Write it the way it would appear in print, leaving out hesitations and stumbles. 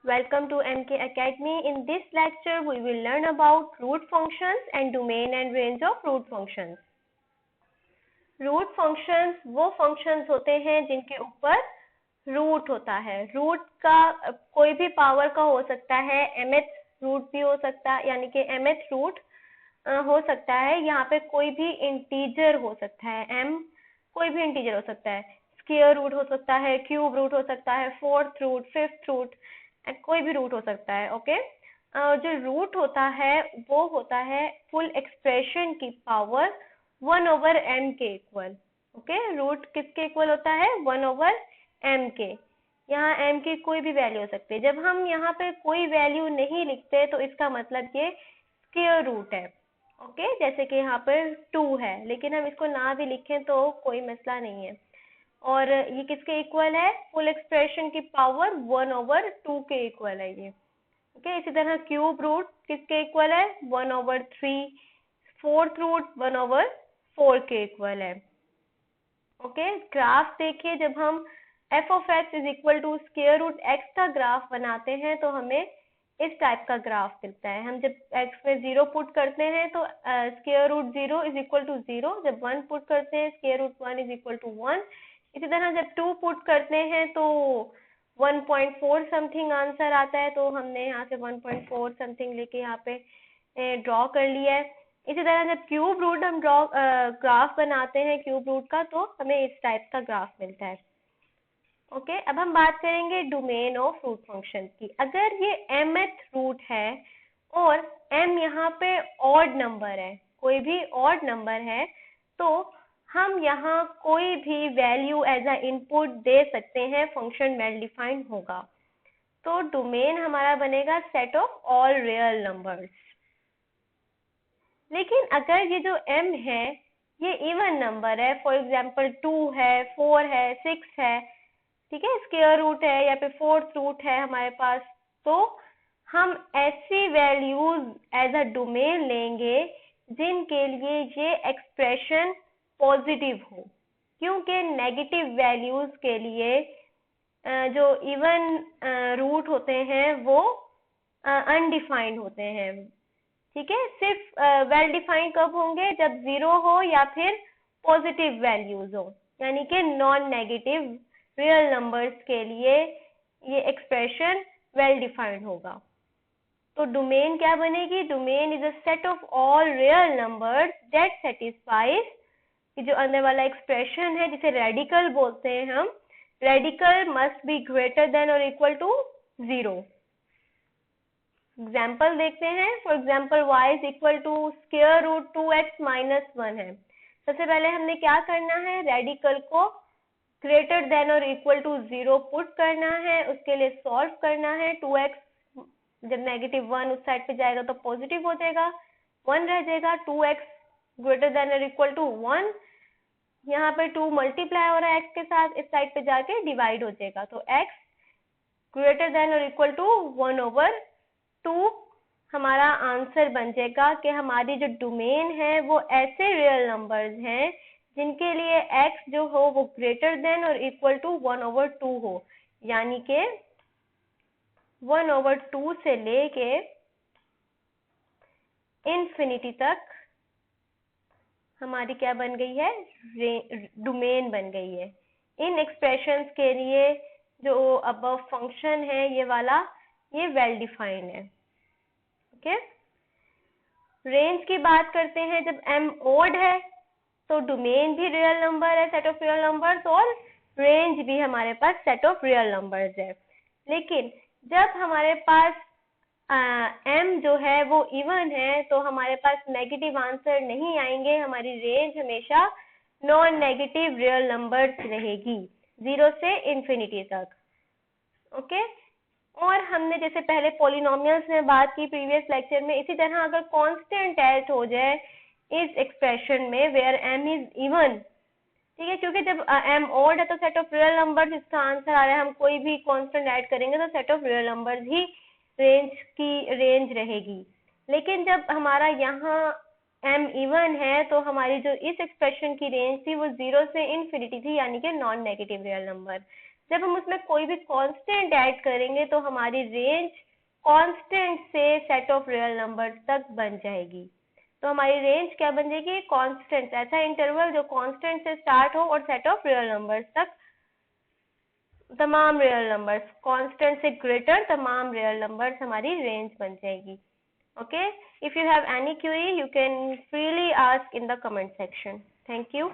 Welcome to MK Academy. In this lecture, we will learn about root functions and domain and range of root functions. Root functions वो functions होते हैं जिनके ऊपर root होता है. Root का कोई भी पावर का हो सकता है, mth रूट भी हो सकता है, यानी कि mth रूट हो सकता है. यहाँ पे कोई भी इंटीजर हो सकता है, m कोई भी इंटीजर हो सकता है, स्क्वायर रूट हो सकता है, क्यूब रूट हो सकता है, फोर्थ रूट, फिफ्थ रूट, कोई भी रूट हो सकता है. ओके, जो रूट होता है वो होता है फुल एक्सप्रेशन की पावर 1/m के इक्वल. ओके, रूट किसके इक्वल होता है? 1/m के. यहाँ m की कोई भी वैल्यू हो सकती है. जब हम यहाँ पे कोई वैल्यू नहीं लिखते तो इसका मतलब ये स्क्वायर रूट है. ओके, जैसे कि यहाँ पर 2 है, लेकिन हम इसको ना भी लिखें तो कोई मसला नहीं है. और ये किसके इक्वल है? फुल एक्सप्रेशन की पावर 1/2 के इक्वल है ये. ओके, इसी तरह क्यूब रूट किसके इक्वल है? 1/3. फोर्थ रूट 1/4 के इक्वल है. ओके, ग्राफ देखिए, जब हम f of x is equal to square root x का ग्राफ बनाते हैं तो हमें इस टाइप का ग्राफ मिलता है. हम जब x में 0 पुट करते हैं तो square root 0 is equal to 0. जब 1 पुट करते हैं square root 1 is equal to 1. इसी तरह जब 2 पुट करते हैं तो 1.4 समथिंग आंसर आता है. तो हमने यहाँ से 1.4 समथिंग लेके यहाँ पे ड्रॉ कर लिया है. इसी तरह जब क्यूब रूट हम ग्राफ बनाते हैं क्यूब रूट का तो हमें इस टाइप का ग्राफ मिलता है. ओके, अब हम बात करेंगे डोमेन ऑफ रूट फंक्शन की. अगर ये mth रूट है और m यहाँ पे ऑड नंबर है, कोई भी ऑड नंबर है, तो हम यहाँ कोई भी वैल्यू एज अ इनपुट दे सकते हैं. फंक्शन वेल डिफाइंड होगा. तो डोमेन हमारा बनेगा set of all real numbers. लेकिन अगर ये जो m है ये इवन नंबर है, फॉर एग्जाम्पल 2 है, 4 है, 6 है, ठीक है, स्क्वायर रूट है या फिर फोर्थ रूट है हमारे पास, तो हम ऐसी वैल्यूज एज अ डोमेन लेंगे जिनके लिए ये एक्सप्रेशन पॉजिटिव हो. क्योंकि नेगेटिव वैल्यूज के लिए जो इवन रूट होते हैं वो अनडिफाइंड होते हैं. ठीक है, सिर्फ वेल डिफाइंड कब होंगे? जब 0 हो या फिर पॉजिटिव वैल्यूज हो, यानी कि नॉन नेगेटिव रियल नंबर्स के लिए ये एक्सप्रेशन वेल डिफाइंड होगा. तो डोमेन क्या बनेगी? Domain is a set of all real numbers that satisfies, जो अंदर वाला एक्सप्रेशन है जिसे रेडिकल बोलते हैं हम, radical must be greater than और इक्वल टू 0. एग्जाम्पल देखते हैं. For example y is equal to square root 2x minus 1 है. सबसे पहले हमने क्या करना है? रेडिकल को ग्रेटर देन और इक्वल टू 0 पुट करना है. उसके लिए सॉल्व करना है. 2x जब नेगेटिव 1 उस साइड पे जाएगा तो पॉजिटिव हो जाएगा, 1 रह जाएगा. 2x ग्रेटर देन और इक्वल टू 1, यहाँ पे 2 मल्टीप्लाई हो रहा है x के साथ, इस साइड पे जाके डिवाइड हो जाएगा. तो x ग्रेटर देन और इक्वल टू 1/2 हमारा आंसर बन जाएगा कि हमारी जो डोमेन है वो ऐसे रियल नंबर्स हैं जिनके लिए x जो हो वो ग्रेटर देन और इक्वल टू 1/2 हो. यानी कि 1/2 से लेके इन्फिनिटी तक हमारी क्या बन गई है? डोमेन बन गई है. इन एक्सप्रेशंस के लिए जो अबव फंक्शन है ये वाला, ये वेल डिफाइंड है. ओके, रेंज की बात करते हैं. जब m ओड है तो डोमेन भी रियल नंबर है, सेट ऑफ रियल नंबर्स, और रेंज भी हमारे पास सेट ऑफ रियल नंबर्स है. लेकिन जब हमारे पास m जो है वो इवन है तो हमारे पास नेगेटिव आंसर नहीं आएंगे. हमारी रेंज हमेशा नॉन नेगेटिव रियल नंबर्स रहेगी 0 से इन्फिनिटी तक. ओके, और हमने जैसे पहले पॉलिनोमियल्स में बात की प्रीवियस लेक्चर में, इसी तरह अगर कांस्टेंट ऐड हो जाए इस एक्सप्रेशन में वेयर m इज इवन, ठीक है, क्योंकि जब m ऑड है तो सेट ऑफ रियल नंबर्स इसका आंसर आ रहा है. हम कोई भी कांस्टेंट ऐड करेंगे तो set of real numbers he range की रेंज रहेगी. लेकिन जब हमारा यहाँ m इवन है तो हमारी जो इस एक्सप्रेशन की रेंज थी वो 0 से इन्फिनिटी थी, यानी कि नॉन नेगेटिव रियल नंबर. जब हम उसमें कोई भी कांस्टेंट ऐड करेंगे तो हमारी रेंज कांस्टेंट से सेट ऑफ रियल नंबर्स तक बन जाएगी। तो हमारी रेंज क्या बन जाएगी? कांस्टेंट, ऐसा इंटरवल जो कांस्टेंट से स्टार्ट हो और सेट ऑफ रियल नंबर्स तक, तमाम रियल नंबर्स, कांस्टेंट से ग्रेटर तमाम रियल नंबर्स हमारी रेंज बन जाएगी। Okay, if you have any query, you can freely ask in the comment section. Thank you.